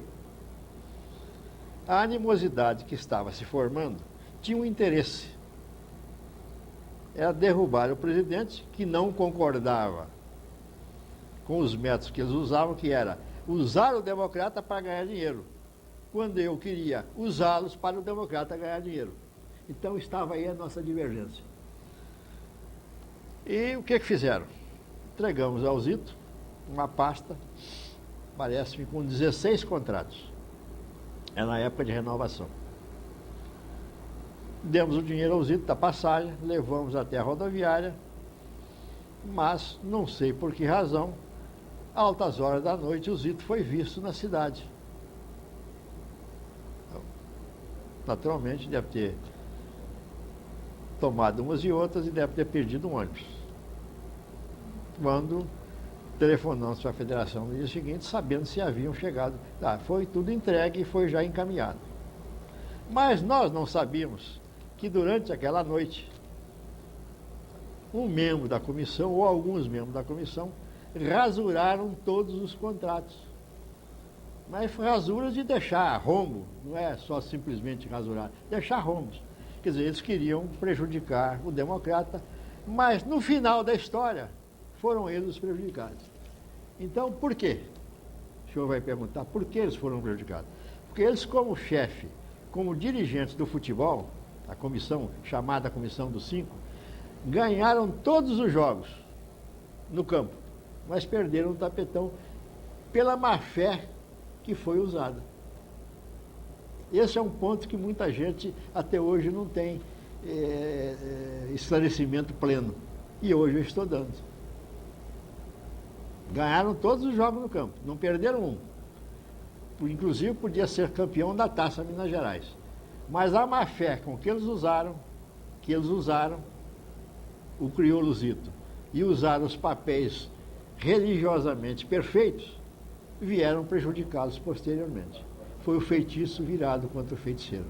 a animosidade que estava se formando tinha um interesse. Era derrubar o presidente, que não concordava com os métodos que eles usavam, que era usar o democrata para ganhar dinheiro, quando eu queria usá-los para o democrata ganhar dinheiro. Então estava aí a nossa divergência. E o que fizeram? Entregamos ao Zito uma pasta, parece-me com 16 contratos. É na época de renovação. Demos o dinheiro ao Zito da passagem, levamos até a rodoviária, mas não sei por que razão, a altas horas da noite, o Zito foi visto na cidade. Então, naturalmente deve ter tomado umas e outras e deve ter perdido um ônibus. Quando telefonamos para a federação no dia seguinte, sabendo se haviam chegado. Foi tudo entregue e foi já encaminhado. Mas nós não sabíamos que durante aquela noite, um membro da comissão, ou alguns membros da comissão, rasuraram todos os contratos. Mas rasuras de deixar rombo, não é só simplesmente rasurar, deixar rombos. Quer dizer, eles queriam prejudicar o democrata, mas no final da história foram eles os prejudicados. Então, por quê? O senhor vai perguntar, por que eles foram prejudicados? Porque eles, como chefe, como dirigentes do futebol, a comissão, chamada Comissão dos 5, ganharam todos os jogos no campo, mas perderam o tapetão pela má-fé que foi usada. Esse é um ponto que muita gente até hoje não tem esclarecimento pleno. E hoje eu estou dando. Ganharam todos os jogos no campo, não perderam um. Inclusive podia ser campeão da Taça Minas Gerais. Mas a má fé com que eles usaram o criolozito e usaram os papéis religiosamente perfeitos, vieram prejudicá-los posteriormente. Foi o feitiço virado contra o feiticeiro.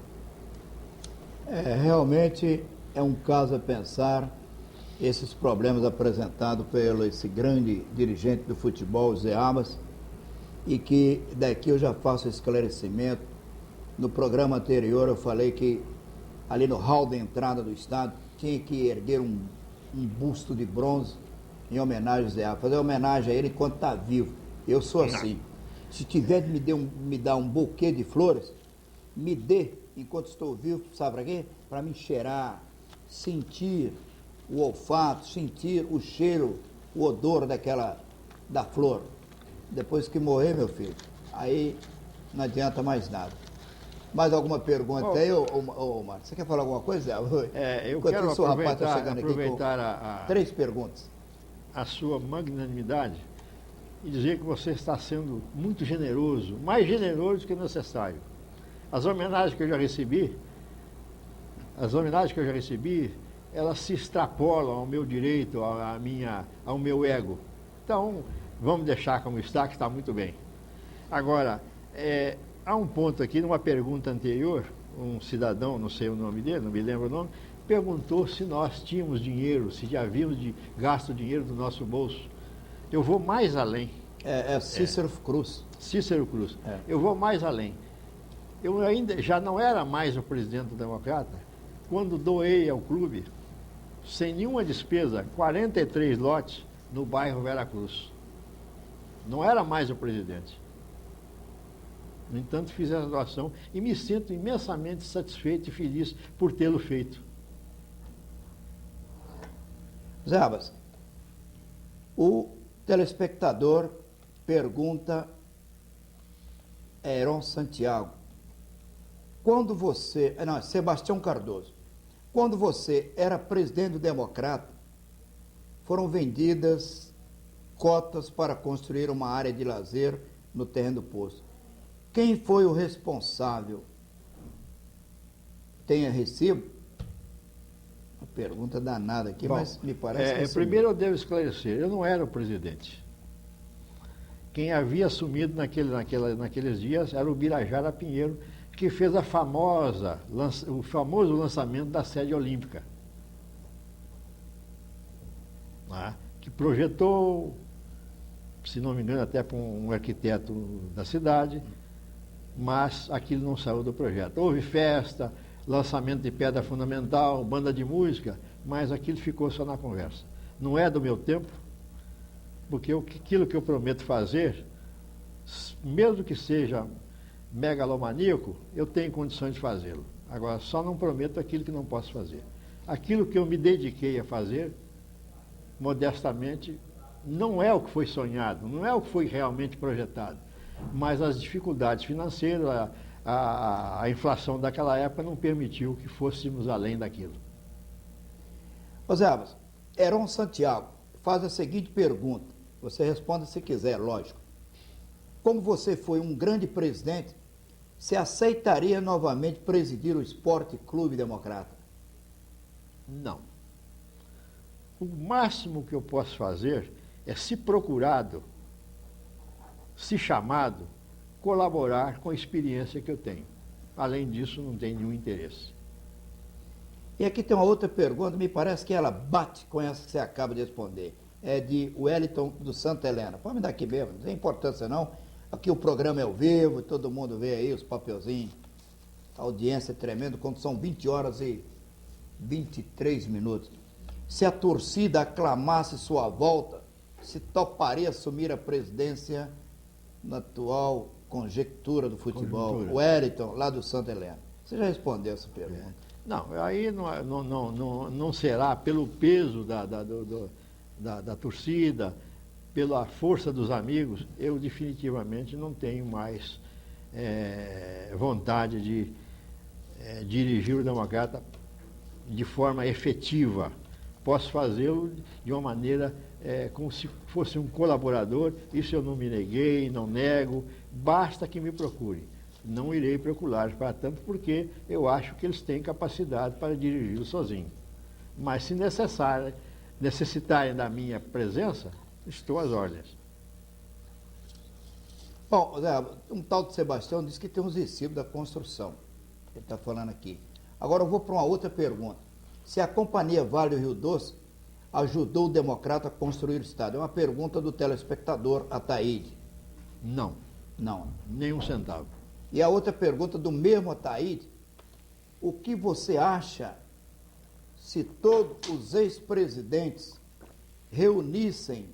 Realmente é um caso a pensar esses problemas apresentados pelo esse grande dirigente do futebol, Zé Abas, e que daqui eu já faço esclarecimento. No programa anterior eu falei que ali no hall da entrada do estádio tinha que erguer um busto de bronze em homenagem ao Zé Abas, fazer homenagem a ele enquanto está vivo. Eu sou assim. Se tiver de me dar um buquê de flores, me dê enquanto estou vivo, sabe para quê? Para me cheirar, sentir o olfato, sentir o cheiro, o odor da flor. Depois que morrer, meu filho, aí não adianta mais nada. Mais alguma pergunta aí, Marcos? Você quer falar alguma coisa? Eu quero aproveitar 3 perguntas. A sua magnanimidade e dizer que você está sendo muito generoso, mais generoso que necessário. As homenagens que eu já recebi, elas se extrapolam ao meu direito, ao meu ego. Então, vamos deixar como está, que está muito bem. Agora, há um ponto aqui, numa pergunta anterior, um cidadão, não sei o nome dele, não me lembro o nome, perguntou se nós tínhamos dinheiro, se já havíamos gasto dinheiro do nosso bolso. Eu vou mais além. Cícero Cruz. Cícero Cruz. Eu vou mais além. Eu ainda já não era mais o presidente do Democrata quando doei ao clube, sem nenhuma despesa, 43 lotes no bairro Veracruz. Não era mais o presidente. No entanto, fiz essa doação e me sinto imensamente satisfeito e feliz por tê-lo feito. Zé Abas, o telespectador pergunta a Heron Santiago, Sebastião Cardoso, quando você era presidente do Democrata, foram vendidas cotas para construir uma área de lazer no terreno do posto. Quem foi o responsável? Tem recibo? Uma pergunta danada aqui, mas me parece que primeiro eu devo esclarecer, eu não era o presidente. Quem havia assumido naqueles dias era o Birajara Pinheiro, que fez o famoso lançamento da sede olímpica. Que projetou, se não me engano, até para um arquiteto da cidade, mas aquilo não saiu do projeto. Houve festa, lançamento de pedra fundamental, banda de música, mas aquilo ficou só na conversa. Não é do meu tempo, porque aquilo que eu prometo fazer, mesmo que seja megalomaníaco, eu tenho condições de fazê-lo. Agora, só não prometo aquilo que não posso fazer. Aquilo que eu me dediquei a fazer, modestamente, não é o que foi sonhado, não é o que foi realmente projetado, mas as dificuldades financeiras, a inflação daquela época não permitiu que fôssemos além daquilo. Zé Abas, Heron Santiago faz a seguinte pergunta, você responda se quiser, lógico. Como você foi um grande presidente, você aceitaria novamente presidir o Esporte Clube Democrata? Não. O máximo que eu posso fazer é, se procurado, se chamado, colaborar com a experiência que eu tenho. Além disso, não tenho nenhum interesse. E aqui tem uma outra pergunta, me parece que ela bate com essa que você acaba de responder. É de Wellington do Santa Helena. Pode me dar aqui mesmo, não tem importância não. Aqui o programa é ao vivo, todo mundo vê aí os papelzinhos. A audiência é tremenda, quando são 20 horas e 23 minutos. Se a torcida aclamasse sua volta, se toparia assumir a presidência na atual conjectura do futebol? Wellington, lá do Santa Helena. Você já respondeu essa pergunta? Não, aí não será pelo peso da torcida, pela força dos amigos, eu definitivamente não tenho mais vontade de dirigir o Democrata de forma efetiva, posso fazê-lo de uma maneira como se fosse um colaborador. Isso eu não me neguei, não nego, basta que me procure. Não irei procurar para tanto, porque eu acho que eles têm capacidade para dirigi-lo sozinho. Mas se necessitarem da minha presença, estou às ordens. Bom, Zé, um tal de Sebastião disse que tem uns recibos da construção. Ele está falando aqui. Agora eu vou para uma outra pergunta. Se a Companhia Vale do Rio Doce ajudou o Democrata a construir o Estado? É uma pergunta do telespectador Ataíde. Não. Não. Nem um centavo. E a outra pergunta do mesmo Ataíde: o que você acha se todos os ex-presidentes reunissem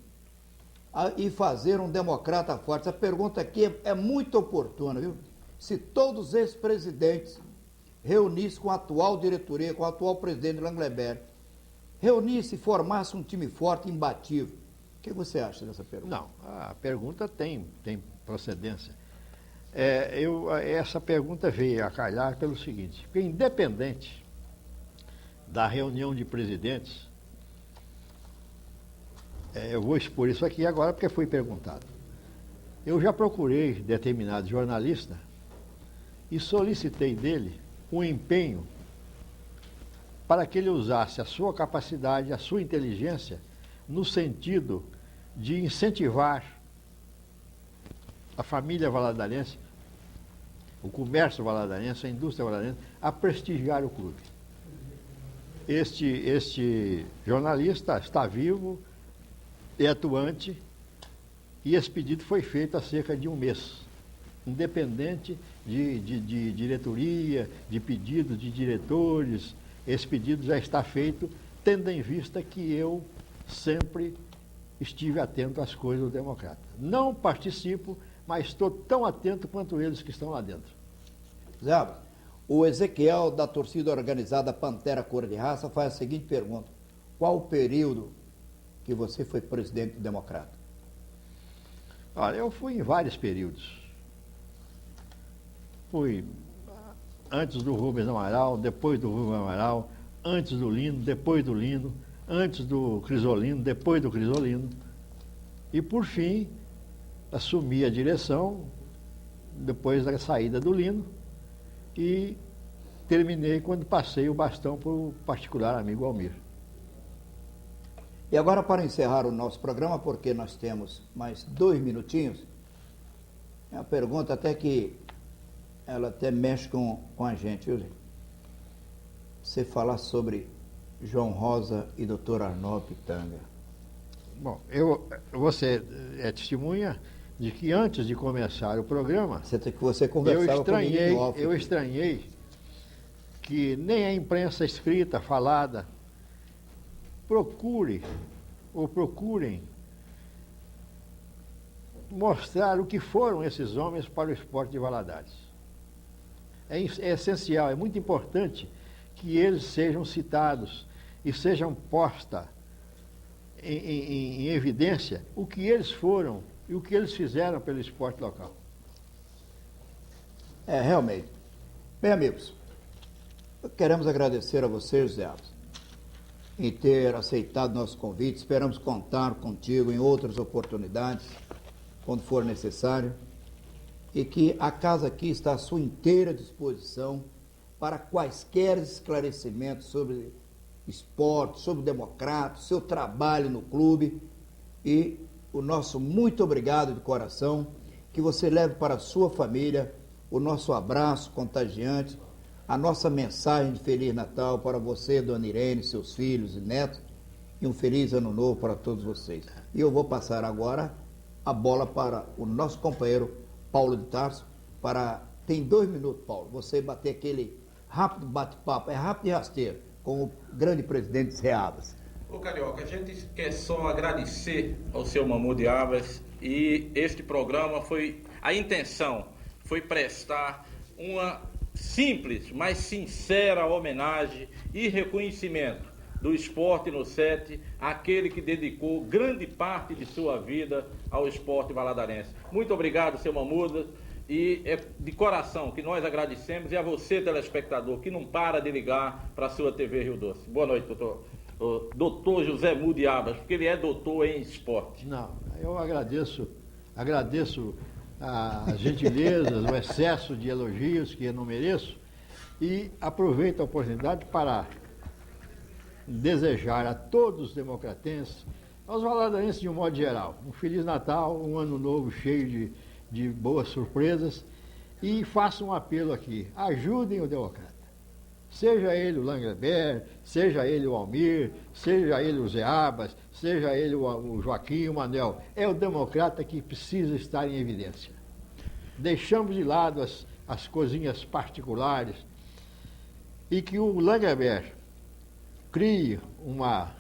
e fazer um democrata forte? Essa pergunta aqui é muito oportuna, viu? Se todos os ex-presidentes reunissem com a atual diretoria, com o atual presidente Langleberg, reunissem e formassem um time forte e imbatível, o que você acha dessa pergunta? Não, a pergunta tem procedência. Essa pergunta veio a calhar pelo seguinte: porque independente da reunião de presidentes, eu vou expor isso aqui agora porque foi perguntado. Eu já procurei determinado jornalista e solicitei dele um empenho para que ele usasse a sua capacidade, a sua inteligência, no sentido de incentivar a família valadarense, o comércio valadarense, a indústria valadarense, a prestigiar o clube. Este jornalista está vivo, é atuante, e esse pedido foi feito há cerca de um mês, independente de diretoria, de pedidos de diretores. Esse pedido já está feito, tendo em vista que eu sempre estive atento às coisas do Democrata. Não participo, mas estou tão atento quanto eles que estão lá dentro. Zé, o Ezequiel, da torcida organizada Pantera Cor de Raça, faz a seguinte pergunta: qual o período que você foi presidente do Democrata? Olha, eu fui em vários períodos. Fui antes do Rubens Amaral, depois do Rubens Amaral, antes do Lino, depois do Lino, antes do Crisolino, depois do Crisolino. E, por fim, assumi a direção, depois da saída do Lino, e terminei quando passei o bastão para o particular amigo Almir. E agora, para encerrar o nosso programa, porque nós temos mais 2 minutinhos, é uma pergunta até que ela até mexe com a gente, viu, gente? Você falar sobre João Rosa e Dr. Arnaldo Pitanga. Bom, você é testemunha de que antes de começar o programa, Você conversava comigo em off. Eu estranhei que nem a imprensa escrita, falada, procurem mostrar o que foram esses homens para o esporte de Valadares. É essencial, é muito importante que eles sejam citados e sejam postos em evidência o que eles foram e o que eles fizeram pelo esporte local. Realmente. Bem, amigos, queremos agradecer a você, José Alves, em ter aceitado nosso convite. Esperamos contar contigo em outras oportunidades, quando for necessário, e que a casa aqui está à sua inteira disposição para quaisquer esclarecimentos sobre esporte, sobre o Democrata, seu trabalho no clube. E o nosso muito obrigado de coração, que você leve para a sua família o nosso abraço contagiante, a nossa mensagem de Feliz Natal para você, Dona Irene, seus filhos e netos, e um feliz ano novo para todos vocês. E eu vou passar agora a bola para o nosso companheiro Paulo de Tarso, tem 2 minutos, Paulo, você bater aquele rápido bate-papo, é rápido e rasteiro, com o grande presidente Reabas. Ô Carioca, a gente quer só agradecer ao seu Mahmoud Abbas, e este programa a intenção foi prestar uma simples, mas sincera homenagem e reconhecimento do Esporte no 7, aquele que dedicou grande parte de sua vida ao esporte valadarense. Muito obrigado, seu Mahmoud. E é de coração que nós agradecemos, e a você, telespectador, que não para de ligar para a sua TV Rio Doce. Boa noite, doutor. O doutor José Mudiabas, porque ele é doutor em esporte. Não, eu agradeço as gentilezas, o excesso de elogios que eu não mereço, e aproveito a oportunidade para desejar a todos os democratenses, aos valadarenses de um modo geral, um Feliz Natal, um ano novo cheio de boas surpresas, e faço um apelo aqui: ajudem o democrata. Seja ele o Langeber, seja ele o Almir, seja ele o Zé Abas, seja ele o Joaquim, o Manuel, é o democrata que precisa estar em evidência. Deixamos de lado as coisinhas particulares, e que o Langeber crie uma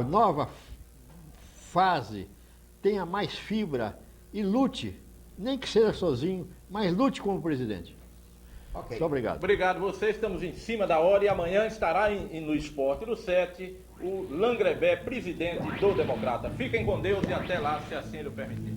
nova fase, tenha mais fibra e lute, nem que seja sozinho, mas lute como presidente. Ok. Muito obrigado. Obrigado vocês, estamos em cima da hora, e amanhã estará no Esporte no 7 o Langeber, presidente do Democrata. Fiquem com Deus e até lá, se assim lhe permitir.